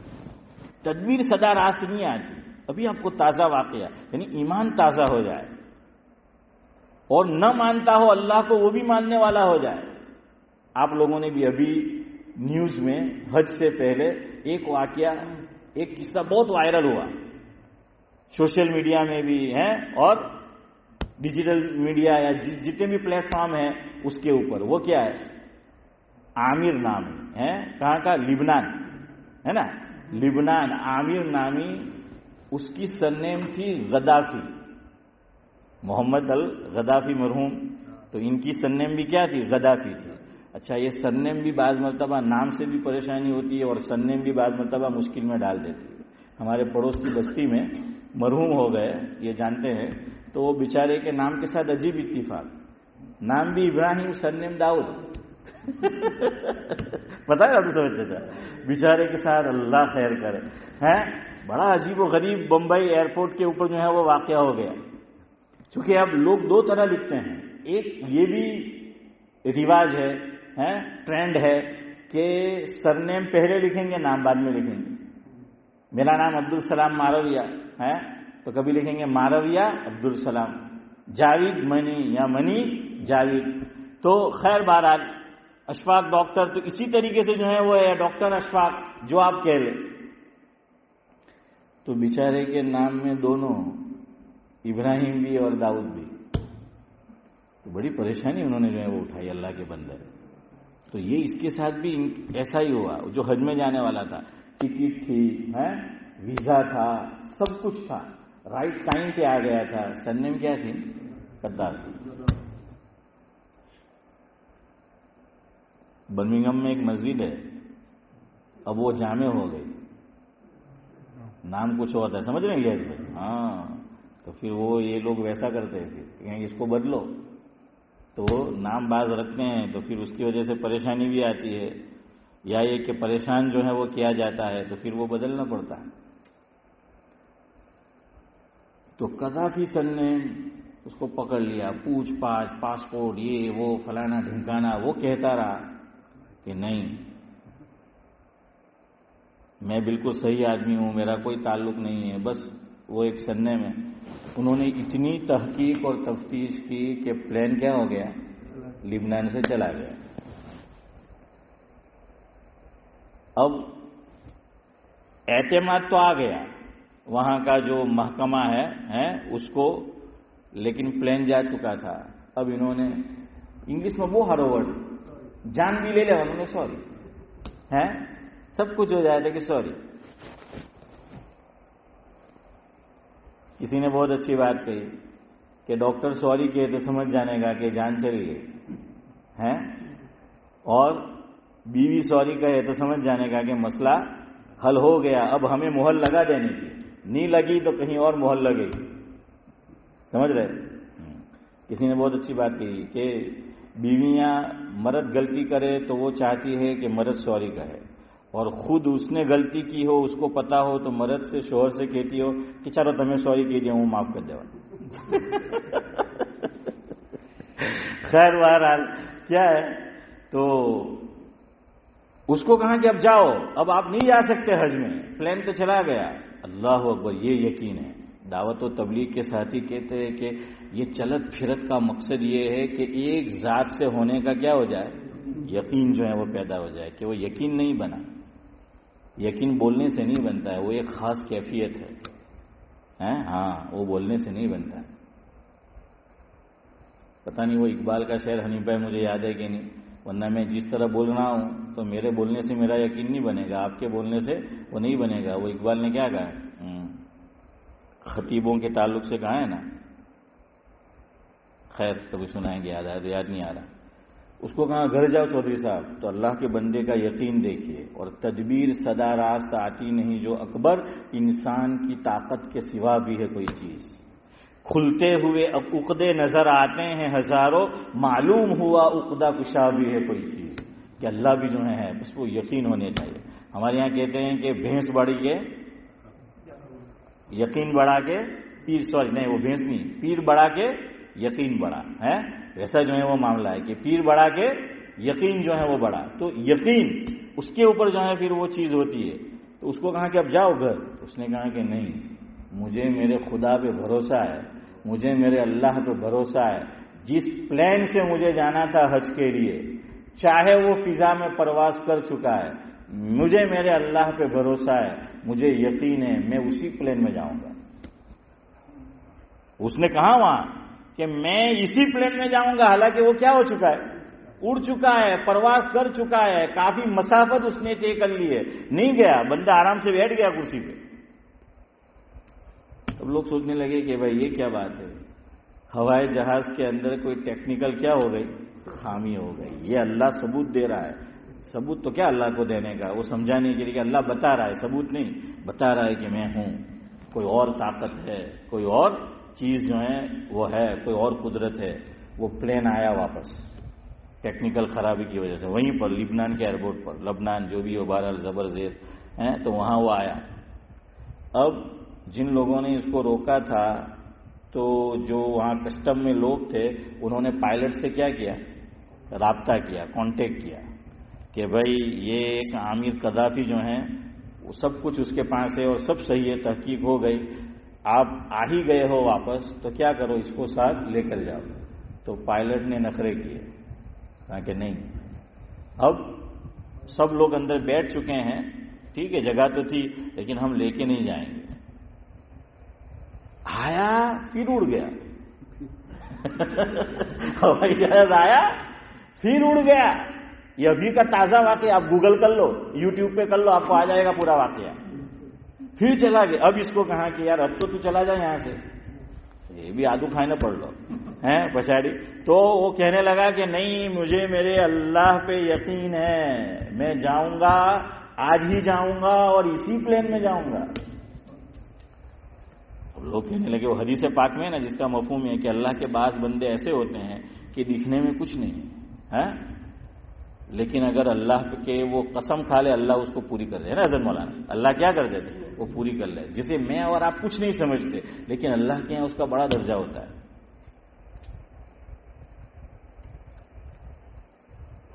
تدبیر سدا راست نہیں آتی۔ ابھی آپ کو تازہ واقعہ، یعنی ایمان تازہ ہو جائے اور نہ مانتا ہو اللہ کو وہ بھی ماننے والا ہو جائے۔ آپ لوگوں نے بھی ابھی نیوز میں حج سے پہلے ایک واقعہ، ایک قصہ بہت وائرل ہوا، سوشل میڈیا میں بھی ہے اور ڈیجیٹل میڈیا یا جتنے بھی پلیٹ فارم ہیں اس کے اوپر۔ وہ کیا ہے؟ عامر نامی ہے، کہاں کا؟ لبنان ہے نا، لبنان۔ عامر نامی، اس کی سرنیم تھی غدافی، محمد الغدافی مرحوم، تو ان کی سرنیم بھی کیا تھی؟ غدافی تھی۔ اچھا، یہ سرنیم بھی بعض مرتبہ نام سے بھی پریشانی ہوتی ہے اور سرنیم بھی بعض مرتبہ مشکل میں ڈال دیتی ہے۔ ہمارے پڑوس کی بستی میں مرحوم ہو گئے، یہ جانتے ہیں، تو وہ بیچارے کے نام کے ساتھ عجیب اتفاق، نام بھی ابراہیم، سرنیم داؤد۔ پتا ہے آپ کو؟ سمجھتے تھا بیچارے کے ساتھ، اللہ خیر کرے، ہے بڑا عجیب و غریب۔ بمبئی ایئرپورٹ کے اوپر جو ہے وہ واقعہ ہو گیا، چونکہ اب لوگ دو طرح لکھتے ہیں، ایک یہ بھی رواج ہے، ٹرینڈ ہے کہ سرنیم پہلے لکھیں گے، نام بعد میں لکھیں گے۔ میرا نام عبدالسلام مارویہ ہے تو کبھی لکھیں گے مارویہ عبدالسلام، جاوید منی یا منی جاوید۔ تو خیر بہرحال اشفاق ڈاکٹر، تو اسی طریقے سے جو ہے وہ ہے ڈاکٹر اشفاق، جو آپ کہہ لیں۔ تو بیچارے کے نام میں دونوں، ابراہیم بھی اور داؤد بھی، تو بڑی پریشانی انہوں نے جو ہے وہ اٹھائی اللہ کے بندے۔ تو یہ اس کے ساتھ بھی ایسا ہی ہوا، جو حج میں جانے والا تھا، ٹکٹ تھی، ویزا تھا، سب کچھ تھا، رائٹ ٹائم پہ آ گیا تھا، سرنیم کیا تھی؟ قدافی۔ برمنگھم میں ایک مسجد ہے، اب وہ جامع ہو گئی، نام کچھ اور تھا، سمجھ رہے ہیں؟ ہاں، تو پھر وہ یہ لوگ ویسا کرتے ہیں کہ اس کو بدلو، تو نام بعض رکھتے ہیں تو پھر اس کی وجہ سے پریشانی بھی آتی ہے، یا یہ کہ پریشان جو ہے وہ کیا جاتا ہے تو پھر وہ بدلنا پڑتا ہے۔ تو قذافی سر نے اس کو پکڑ لیا، پوچھ پاچھ، پاسپورٹ، یہ وہ فلانا ڈھمکانا، وہ کہتا رہا کہ نہیں، میں بالکل صحیح آدمی ہوں، میرا کوئی تعلق نہیں ہے، بس وہ ایک سرنیم میں۔ انہوں نے اتنی تحقیق اور تفتیش کی کہ پلین کیا ہو گیا؟ لبنان سے چلا گیا۔ اب اعتماد تو آ گیا وہاں کا جو محکمہ ہے اس کو، لیکن پلین جا چکا تھا۔ اب انہوں نے انگلش میں وہ ہر ورڈ جان بھی لے لیا انہوں نے، سوری ہے، سب کچھ ہو جائے تھا کہ سوری۔ کسی نے بہت اچھی بات کہی کہ ڈاکٹر سوری کہے تو سمجھ جانے گا کہ جان چلی گئی ہے، اور بیوی سوری کہے تو سمجھ جانے گا کہ مسئلہ حل ہو گیا، اب ہمیں مہر لگا دینے کی، نہیں لگی تو کہیں اور مہر لگے گی، سمجھ رہے؟ کسی نے بہت اچھی بات کہی کہ بیویاں، مرد غلطی کرے تو وہ چاہتی ہے کہ مرد سوری کہے، اور خود اس نے غلطی کی ہو، اس کو پتا ہو، تو مرد سے شوہر سے کہتی ہو کہ چلو تمہیں سوری کہہ دیا ہوں، معاف کر دے. خیر بہرحال کیا ہے، تو اس کو کہا کہ اب جاؤ، اب آپ نہیں جا سکتے حج میں، پلان تو چلا گیا. اللہ اکبر، یہ یقین ہے. دعوت و تبلیغ کے ساتھی کہتے ہیں کہ یہ چلت پھرت کا مقصد یہ ہے کہ ایک ذات سے ہونے کا کیا ہو جائے، یقین جو ہے وہ پیدا ہو جائے. کہ وہ یقین نہیں بنا، یقین بولنے سے نہیں بنتا ہے، وہ ایک خاص کیفیت ہے. ہاں، وہ بولنے سے نہیں بنتا. پتہ نہیں وہ اقبال کا شعر حنیفہ مجھے یاد ہے کہ نہیں، ورنہ میں جس طرح بول رہا ہوں تو میرے بولنے سے میرا یقین نہیں بنے گا، آپ کے بولنے سے وہ نہیں بنے گا. وہ اقبال نے کیا کہا، خطیبوں کے تعلق سے کہا ہے نا، خیر کبھی سنائیں گے، یاد نہیں آ رہا. اس کو کہا گھر جاؤ چودھری صاحب، تو اللہ کے بندے کا یقین دیکھیے. اور تدبیر صدا راست آتی نہیں جو اکبر، انسان کی طاقت کے سوا بھی ہے کوئی چیز. کھلتے ہوئے اب عقدے نظر آتے ہیں ہزاروں، معلوم ہوا عقدہ کشا بھی ہے کوئی چیز. کہ اللہ بھی جو ہے بس وہ یقین ہونے چاہیے. ہمارے یہاں کہتے ہیں کہ بھینس بڑی کے یقین بڑھا کے پیر، سوری نہیں وہ بھینس نہیں، پیر بڑھا کے یقین بڑھا ہے. ویسا جو ہے وہ معاملہ ہے کہ پیر بڑھا کے یقین جو ہے وہ بڑھا. تو یقین اس کے اوپر جو ہے پھر وہ چیز ہوتی ہے. تو اس کو کہا کہ اب جاؤ گھر. اس نے کہا کہ نہیں، مجھے میرے خدا پہ بھروسہ ہے، مجھے میرے اللہ پہ بھروسہ ہے. جس پلان سے مجھے جانا تھا حج کے لیے، چاہے وہ فضا میں پرواز کر چکا ہے، مجھے میرے اللہ پہ بھروسہ ہے، مجھے یقین ہے میں اسی پلان میں جاؤں گا. اس نے کہا وہاں کہ میں اسی پلین میں جاؤں گا، حالانکہ وہ کیا ہو چکا ہے، اڑ چکا ہے، پرواز کر چکا ہے، کافی مسافت اس نے طے کر لی ہے. نہیں گیا، بندہ آرام سے بیٹھ گیا کرسی پہ. اب لوگ سوچنے لگے کہ بھائی یہ کیا بات ہے، ہوائی جہاز کے اندر کوئی ٹیکنیکل کیا ہو گئی، خامی ہو گئی. یہ اللہ ثبوت دے رہا ہے. ثبوت تو کیا اللہ کو دینے کا، وہ سمجھانے کے لیے کہ اللہ بتا رہا ہے، ثبوت نہیں، بتا رہا ہے کہ میں ہوں. کوئی اور طاقت ہے، کوئی اور چیز جو ہے وہ ہے، کوئی اور قدرت ہے. وہ پلین آیا واپس ٹیکنیکل خرابی کی وجہ سے، وہیں پر لبنان کے ایئرپورٹ پر، لبنان جو بھی ہو بہرحال زبر زیر ہے، تو وہاں وہ آیا. اب جن لوگوں نے اس کو روکا تھا، تو جو وہاں کسٹم میں لوگ تھے، انہوں نے پائلٹ سے کیا کیا، رابطہ کیا، کانٹیکٹ کیا کہ بھائی یہ ایک عامر قذافی جو ہیں وہ سب کچھ اس کے پاس ہے اور سب صحیح ہے، تحقیق ہو گئی، آپ آ ہی گئے ہو واپس تو کیا کرو، اس کو ساتھ لے کر جاؤ. تو پائلٹ نے نخرے کیے، کہا کہ نہیں. اب سب لوگ اندر بیٹھ چکے ہیں، ٹھیک ہے جگہ تو تھی، لیکن ہم لے کے نہیں جائیں گے. آیا پھر اڑ گیا. ہوائی جہاز آیا پھر اڑ گیا. یہ ابھی کا تازہ واقعہ، آپ گوگل کر لو، یوٹیوب پہ کر لو، آپ کو آ جائے گا پورا واقعہ. پھر چلا گیا. اب اس کو کہا کہ یار اب تو چلا جائے یہاں سے، یہ بھی آدو کھانے پڑ لو ہیں پچاڑی. تو وہ کہنے لگا کہ نہیں، مجھے میرے اللہ پہ یقین ہے، میں جاؤں گا، آج ہی جاؤں گا اور اسی پلین میں جاؤں گا. اب لوگ کہنے لگے وہ حدیث پاک میں ہے نا، جس کا مفہوم ہے کہ اللہ کے بعض بندے ایسے ہوتے ہیں کہ دکھنے میں کچھ نہیں ہے، لیکن اگر اللہ کے وہ قسم کھا لے اللہ اس کو پوری کر دے نا. حضرت مولانا اللہ کیا کر دیتے، وہ پوری کر لے. جسے میں اور آپ کچھ نہیں سمجھتے، لیکن اللہ کے یہاں اس کا بڑا درجہ ہوتا ہے.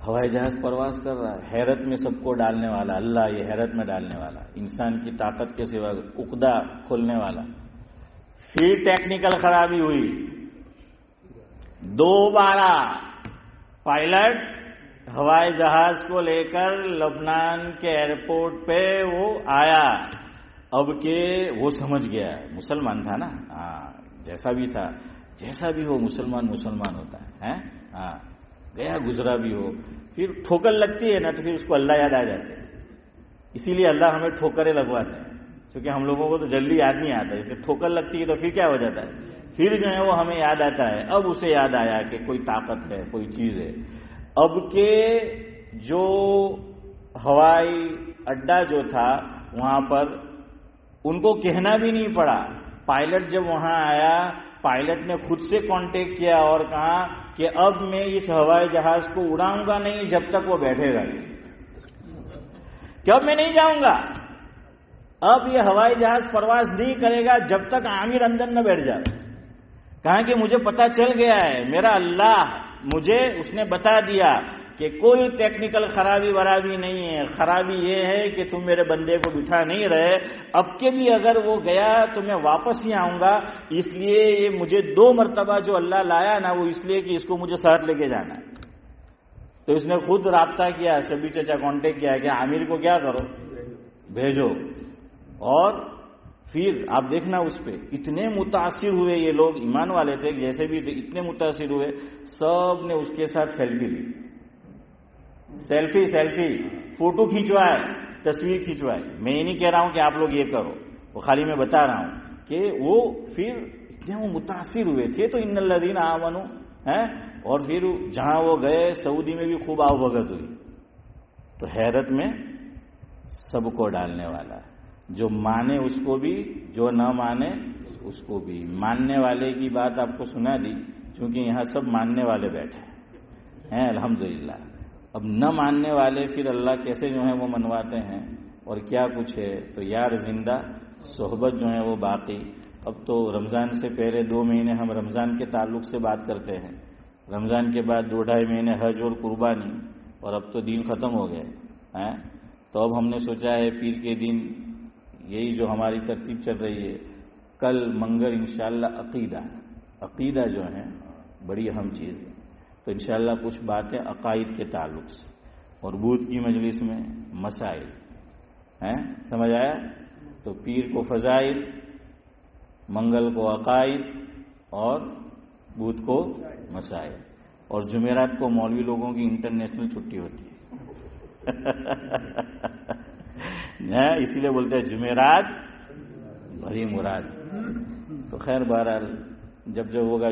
ہوائی جہاز پرواز کر رہا ہے، حیرت میں سب کو ڈالنے والا اللہ، یہ حیرت میں ڈالنے والا، انسان کی طاقت کے سوا عقدہ کھولنے والا. پھر ٹیکنیکل خرابی ہوئی، دوبارہ پائلٹ ہوائی جہاز کو لے کر لبنان کے ایئرپورٹ پہ وہ آیا. اب کہ وہ سمجھ گیا، مسلمان تھا نا، جیسا بھی تھا، جیسا بھی ہو مسلمان ہوتا ہے. گیا گزرا بھی ہو، پھر ٹھوکر لگتی ہے نا تو پھر اس کو اللہ یاد آ جاتے ہیں. اسی لیے اللہ ہمیں ٹھوکریں لگواتے ہیں، کیونکہ ہم لوگوں کو تو جلدی یاد نہیں آتا، اس لیے ٹھوکر لگتی ہے تو پھر کیا ہو جاتا ہے، پھر جو ہے وہ ہمیں یاد آتا ہے. اب اسے یاد آیا کہ کوئی طاقت ہے، کوئی چیز ہے. اب کہ جو ہوائی اڈا جو تھا وہاں پر ان کو کہنا بھی نہیں پڑا. پائلٹ جب وہاں آیا، پائلٹ نے خود سے کانٹیکٹ کیا اور کہا کہ اب میں اس ہوائی جہاز کو اڑاؤں گا نہیں جب تک وہ بیٹھے گا. کہ اب میں نہیں جاؤں گا. اب یہ ہوائی جہاز پرواز نہیں کرے گا جب تک عامر اندر نہ بیٹھ جائے. کہا کہ مجھے پتا چل گیا ہے، میرا اللہ مجھے اس نے بتا دیا کہ کوئی ٹیکنیکل خرابی ورابی نہیں ہے، خرابی یہ ہے کہ تم میرے بندے کو بٹھا نہیں رہے. اب کے بھی اگر وہ گیا تو میں واپس ہی آؤں گا، اس لیے یہ مجھے 2 مرتبہ جو اللہ لایا نا وہ اس لیے کہ اس کو مجھے ساتھ لے کے جانا ہے. تو اس نے خود رابطہ کیا، شبیر چچا کانٹیکٹ کیا کہ عامر کو کیا کرو، بھیجو. اور پھر آپ دیکھنا اس پہ اتنے متاثر ہوئے یہ لوگ، ایمان والے تھے جیسے بھی تھے، اتنے متاثر ہوئے، سب نے اس کے ساتھ سیلفی لی. سیلفی فوٹو کھینچوائے، تصویر کھینچوائے. میں یہ نہیں کہہ رہا ہوں کہ آپ لوگ یہ کرو، وہ خالی میں بتا رہا ہوں کہ وہ پھر اتنے وہ متاثر ہوئے تھے. تو ان الذین آمنوا ہیں. اور پھر جہاں وہ گئے سعودی میں بھی خوب آؤ بھگت ہوئی. تو حیرت میں سب کو ڈالنے والا ہے، جو مانے اس کو بھی، جو نہ مانے اس کو بھی. ماننے والے کی بات آپ کو سنا دی، چونکہ یہاں سب ماننے والے بیٹھے ہیں الحمدللہ. اب نہ ماننے والے پھر اللہ کیسے جو ہیں وہ منواتے ہیں اور کیا کچھ ہے. تو یار زندہ صحبت جو ہے وہ باقی. اب تو رمضان سے پہلے 2 مہینے ہم رمضان کے تعلق سے بات کرتے ہیں، رمضان کے بعد 2-2.5 مہینے حج اور قربانی، اور اب تو دین ختم ہو گئے ہیں. تو اب ہم نے سوچا ہے پیر کے دن یہی جو ہماری ترتیب چل رہی ہے، کل منگل انشاءاللہ عقیدہ جو ہے بڑی اہم چیز ہے. تو انشاءاللہ کچھ باتیں عقائد کے تعلق سے، اور بدھ کی مجلس میں مسائل ہیں. سمجھ آیا؟ تو پیر کو فضائل، منگل کو عقائد، اور بدھ کو مسائل. اور جمعرات کو مولوی لوگوں کی انٹرنیشنل چھٹی ہوتی ہے اسی لیے بولتے ہیں جمعرات بھری مراد. تو خیر بہرحال جب ہوگا